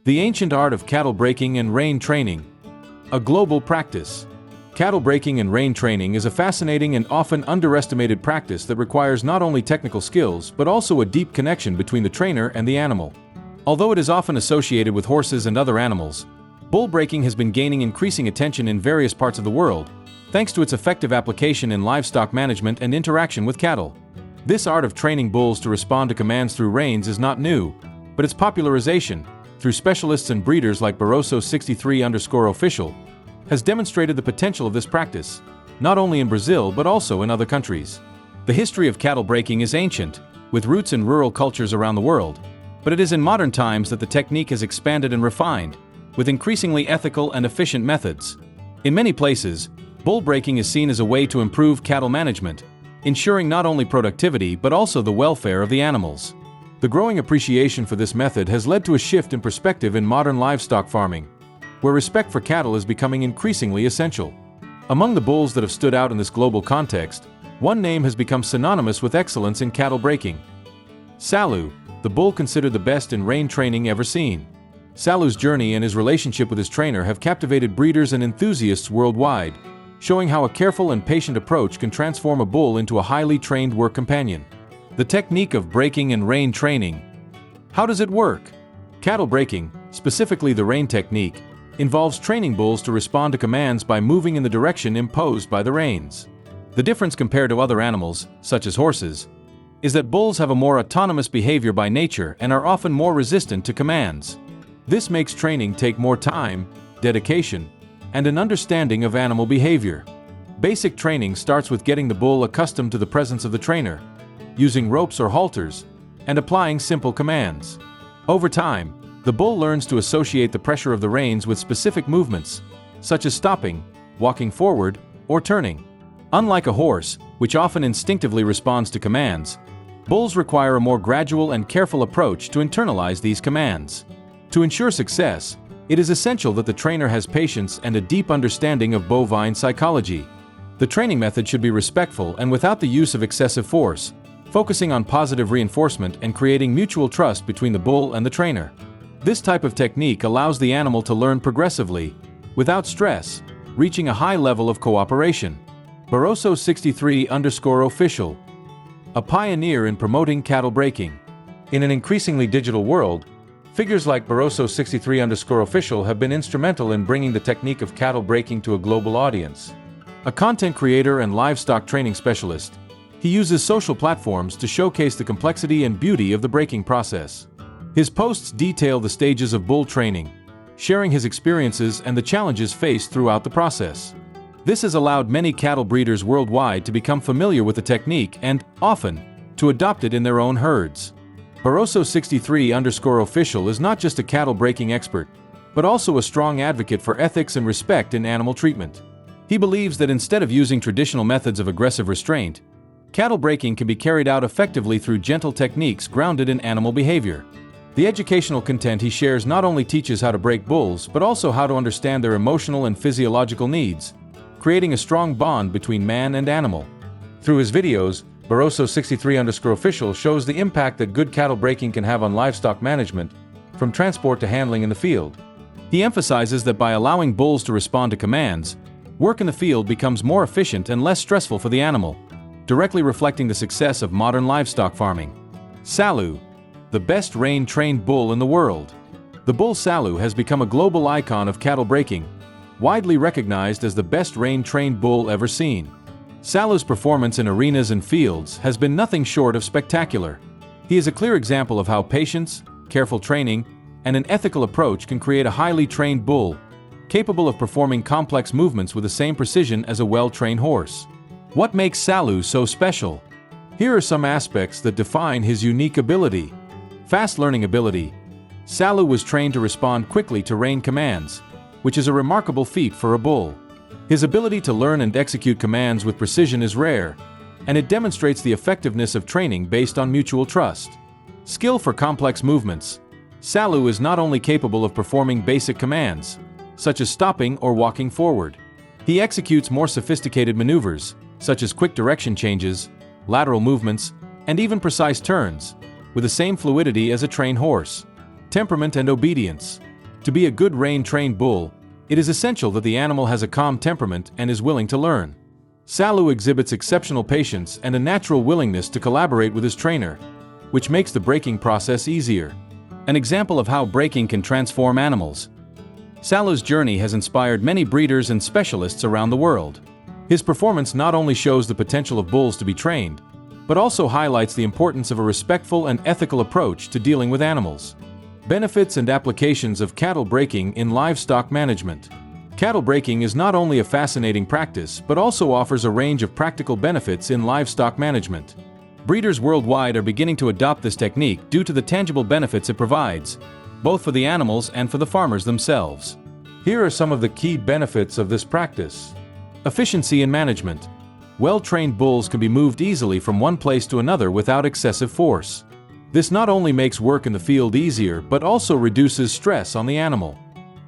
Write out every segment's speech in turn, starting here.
The ancient art of cattle breaking and rein training. A global practice. Cattle breaking and rein training is a fascinating and often underestimated practice that requires not only technical skills but also a deep connection between the trainer and the animal. Although it is often associated with horses and other animals, bull breaking has been gaining increasing attention in various parts of the world, thanks to its effective application in livestock management and interaction with cattle. This art of training bulls to respond to commands through reins is not new, but its popularization, through specialists and breeders like Barroso63_official, has demonstrated the potential of this practice, not only in Brazil but also in other countries. The history of cattle breaking is ancient, with roots in rural cultures around the world, but it is in modern times that the technique has expanded and refined, with increasingly ethical and efficient methods. In many places, bull breaking is seen as a way to improve cattle management, ensuring not only productivity but also the welfare of the animals. The growing appreciation for this method has led to a shift in perspective in modern livestock farming, where respect for cattle is becoming increasingly essential. Among the bulls that have stood out in this global context, one name has become synonymous with excellence in cattle breaking. Sallu, the bull considered the best in rein training ever seen. Sallu's journey and his relationship with his trainer have captivated breeders and enthusiasts worldwide, showing how a careful and patient approach can transform a bull into a highly trained work companion. The technique of breaking and rein training. How does it work? Cattle breaking, specifically the rein technique, involves training bulls to respond to commands by moving in the direction imposed by the reins. The difference compared to other animals, such as horses, is that bulls have a more autonomous behavior by nature and are often more resistant to commands. This makes training take more time, dedication, and an understanding of animal behavior. Basic training starts with getting the bull accustomed to the presence of the trainer, using ropes or halters, and applying simple commands. Over time, the bull learns to associate the pressure of the reins with specific movements, such as stopping, walking forward, or turning. Unlike a horse, which often instinctively responds to commands, bulls require a more gradual and careful approach to internalize these commands. To ensure success, it is essential that the trainer has patience and a deep understanding of bovine psychology. The training method should be respectful and without the use of excessive force, focusing on positive reinforcement and creating mutual trust between the bull and the trainer. This type of technique allows the animal to learn progressively, without stress, reaching a high level of cooperation. Barroso63_official. A pioneer in promoting cattle breaking. In an increasingly digital world, figures like Barroso63_official have been instrumental in bringing the technique of cattle breaking to a global audience. A content creator and livestock training specialist, he uses social platforms to showcase the complexity and beauty of the breaking process. His posts detail the stages of bull training, sharing his experiences and the challenges faced throughout the process. This has allowed many cattle breeders worldwide to become familiar with the technique and, often, to adopt it in their own herds. Barroso63_official is not just a cattle breaking expert, but also a strong advocate for ethics and respect in animal treatment. He believes that instead of using traditional methods of aggressive restraint, cattle breaking can be carried out effectively through gentle techniques grounded in animal behavior. The educational content he shares not only teaches how to break bulls but also how to understand their emotional and physiological needs, creating a strong bond between man and animal. Through his videos, Barroso63_official shows the impact that good cattle breaking can have on livestock management, from transport to handling in the field. He emphasizes that by allowing bulls to respond to commands, work in the field becomes more efficient and less stressful for the animal, directly reflecting the success of modern livestock farming. Sallu, the best rein-trained bull in the world. The bull Sallu has become a global icon of cattle breaking, widely recognized as the best rein-trained bull ever seen. Sallu's performance in arenas and fields has been nothing short of spectacular. He is a clear example of how patience, careful training, and an ethical approach can create a highly trained bull, capable of performing complex movements with the same precision as a well-trained horse. What makes Sallu so special? Here are some aspects that define his unique ability. Fast learning ability. Sallu was trained to respond quickly to rein commands, which is a remarkable feat for a bull. His ability to learn and execute commands with precision is rare, and it demonstrates the effectiveness of training based on mutual trust. Skill for complex movements. Sallu is not only capable of performing basic commands, such as stopping or walking forward. He executes more sophisticated maneuvers, such as quick direction changes, lateral movements, and even precise turns, with the same fluidity as a trained horse. Temperament and obedience. To be a good rein-trained bull, it is essential that the animal has a calm temperament and is willing to learn. Sallu exhibits exceptional patience and a natural willingness to collaborate with his trainer, which makes the breaking process easier. An example of how breaking can transform animals. Sallu's journey has inspired many breeders and specialists around the world. His performance not only shows the potential of bulls to be trained, but also highlights the importance of a respectful and ethical approach to dealing with animals. Benefits and applications of cattle breaking in livestock management. Cattle breaking is not only a fascinating practice, but also offers a range of practical benefits in livestock management. Breeders worldwide are beginning to adopt this technique due to the tangible benefits it provides, both for the animals and for the farmers themselves. Here are some of the key benefits of this practice. Efficiency in management. Well-trained bulls can be moved easily from one place to another without excessive force. This not only makes work in the field easier, but also reduces stress on the animal.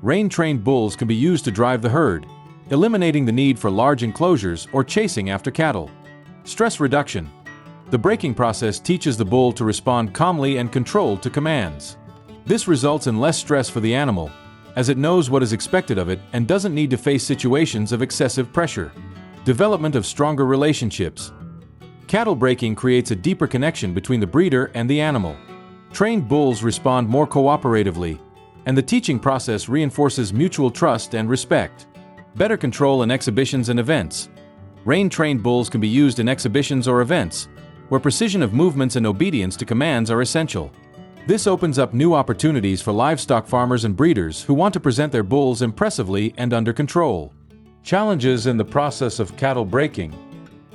Rein-trained bulls can be used to drive the herd, eliminating the need for large enclosures or chasing after cattle. Stress reduction. The breaking process teaches the bull to respond calmly and controlled to commands. This results in less stress for the animal, as it knows what is expected of it and doesn't need to face situations of excessive pressure. Development of stronger relationships. Cattle breaking creates a deeper connection between the breeder and the animal. Trained bulls respond more cooperatively, and the teaching process reinforces mutual trust and respect. Better control in exhibitions and events. Rein-trained bulls can be used in exhibitions or events, where precision of movements and obedience to commands are essential. This opens up new opportunities for livestock farmers and breeders who want to present their bulls impressively and under control. Challenges in the process of cattle breaking.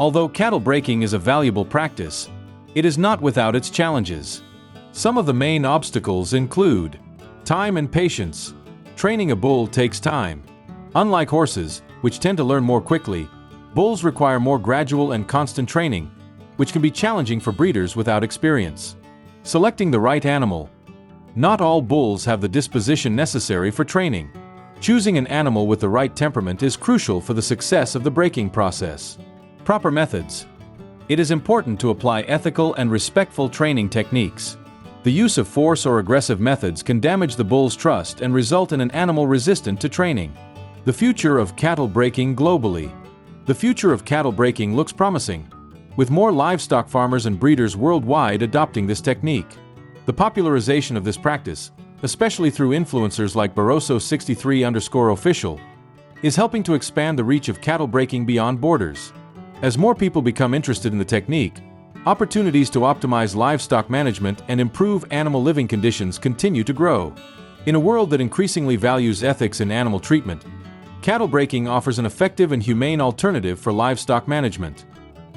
Although cattle breaking is a valuable practice, it is not without its challenges. Some of the main obstacles include time and patience. Training a bull takes time. Unlike horses, which tend to learn more quickly, bulls require more gradual and constant training, which can be challenging for breeders without experience. Selecting the right animal. Not all bulls have the disposition necessary for training. Choosing an animal with the right temperament is crucial for the success of the breaking process. Proper methods. It is important to apply ethical and respectful training techniques. The use of force or aggressive methods can damage the bull's trust and result in an animal resistant to training. The future of cattle breaking globally. The future of cattle breaking looks promising, with more livestock farmers and breeders worldwide adopting this technique. The popularization of this practice, especially through influencers like Barroso63_official, is helping to expand the reach of cattle breaking beyond borders. As more people become interested in the technique, opportunities to optimize livestock management and improve animal living conditions continue to grow. In a world that increasingly values ethics in animal treatment, cattle breaking offers an effective and humane alternative for livestock management.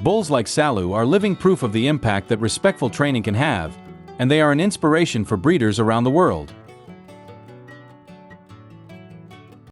Bulls like Sallu are living proof of the impact that respectful training can have, and they are an inspiration for breeders around the world.